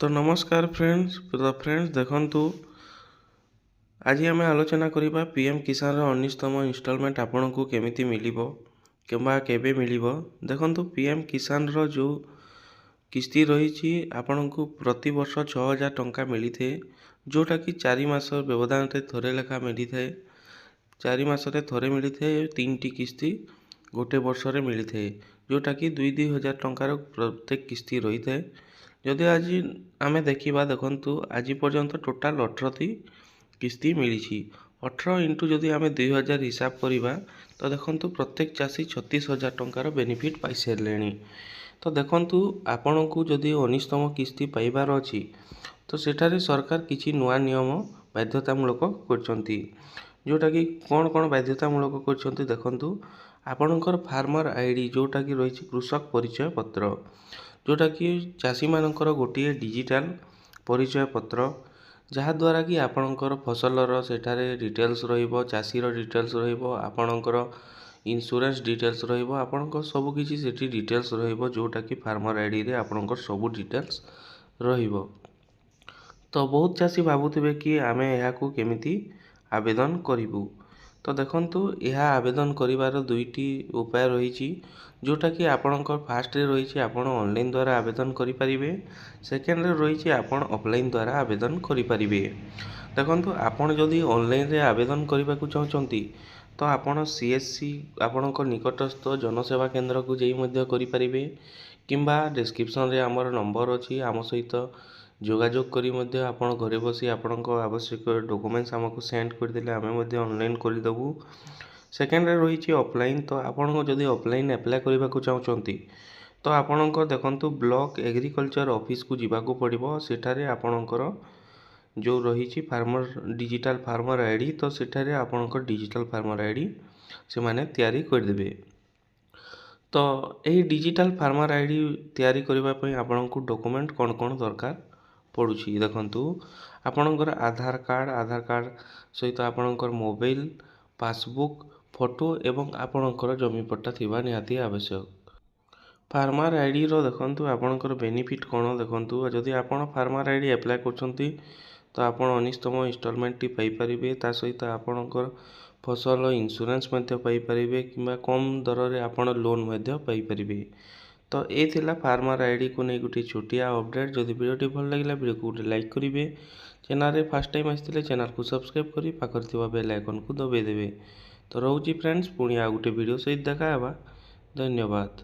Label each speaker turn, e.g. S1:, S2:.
S1: तो नमस्कार फ्रेंड्स देखंतु आज आम आलोचना करबा पीएम किसान रो 19तम इंस्टॉलमेंट आपनको केमिति मिलिबो किंबा केबे मिलिबो। देखंतु पीएम किसान रो जो किस्ती रही आपनको प्रति वर्ष 6000 टंका मिली थे, जोटा कि 4 मास व्यवधान रे थोरे लेखा मिली थे। 4 मास रे थोरे मिली थे 3 टी किस्ती गोटे वर्ष रे मिली थे, जोटा कि 2,000 टंकार प्रत्येक किस्ती रही थे। जदि आज आमे देखिबा देखंतु आज पर्यंत टोटाल 18 टी किस्ती मिली। 18 इंटू जदि आमे 2000 हिसाब करिबा तो देखंतु प्रत्येक चाषी 36,000 टंकार बेनिफिट पाई सारलेनी। तो देखंतु आपनकु जदि 19तम किस्ती पाइबार अछि तो सेठारे सरकार किछि नुआ नियम बाध्यतामूलक करछंती, जोटा कि कोन बाध्यतामूलक करछंती। देखंतु आपनकर फार्मर आईडी जोटा कि रही कृषक परिचय पत्र, जोटा कि चाषी मानकर गोटे डिजिटल परिचय पत्र, जहाद्वारा कि आपणकर फसलर सेठारे डिटेल्स रहिबो, चाषीर डिटेल्स रहिबो, आपणकर इंश्योरेंस डिटेल्स रहिबो, आपणकर सब किछि सेठी डिटेल्स रहिबो, जोटा कि फार्मर आईडी रे आपणकर सब डिटेल्स रहिबो। तो बहुत चाषी भाबुथिबे कि आमे एहाकू केमिति आवेदन करिबु। तो देखंतु यह आवेदन करिवार दुईटी उपाय रही, जोटा कि आपणकर फास्ट रे रही आपण ऑनलाइन द्वारा आवेदन करि परिबे, सेकेंड रे रही आपण ऑफलाइन द्वारा आवेदन करि परिबे। देखंतु आपण जदि ऑनलाइन रे आवेदन करबा को चाहचंती तो आपण सीएससी आपणकर निकटस्थ जनसेवा केंद्र को जेई मध्य करि परिबे, किंबा डिस्क्रिप्शन रे हमर नंबर अछि, आम सहित जोगाजोग करी मध्य आपण घरे बसी आपणक आवश्यक डॉक्यूमेंट्स हमको सेंड कर देले आमे मध्य ऑनलाइन कर देबू। सेकेंड रे रही ऑफलाइन, तो आपण जदि ऑफलाइन अप्लाई करबा को चाहचंती तो आपणकर देखंतु ब्लॉक एग्रीकल्चर ऑफिस को जीवा को पड़िबो। सेठारे आपणकर जो रही फार्मर डिजिटल फार्मर आईडी, तो सेठारे आपणकर डिजिटल फार्मर आईडी से माने तैयारी कर देबे। तो यही डिजिटल फार्मर आईडी तैयारी करबा पई आपणको डॉक्यूमेंट कोन दरकार पड़ुछि। देखंतु आपणकर आधार कार्ड सहित आपणकर मोबाइल, पासबुक, फोटो एवं आपणकर जमी पट्टा थिबा निहाती आवश्यक। फार्मर आईडी रो देखंतु आपणकर बेनिफिट कोन देखंतु, जदि आपण फार्मर आईडी अप्लाई करछंती तो आपण 19तम इंस्टॉलमेंट टी पाई परिबे। ता सहित आपणकर फसल इंश्योरेंस मध्य पाई परिबे, किंबा कम दर रे आपण लोन मध्य पाई परिबे। तो ए थिला फार्मर आईडी को नै गुटी छोटिया अपडेट। जदि वीडियो भल लागिला वीडियो को गुटे लाइक करिवे, चैनल रे फर्स्ट टाइम आस्थिले चैनल को सब्सक्राइब करी पाखर थिबा बेल आइकन को दबाई देबे। तो रहउची फ्रेंड्स, पुणी आ गुटे वीडियो सहित देखा हेबा। धन्यवाद।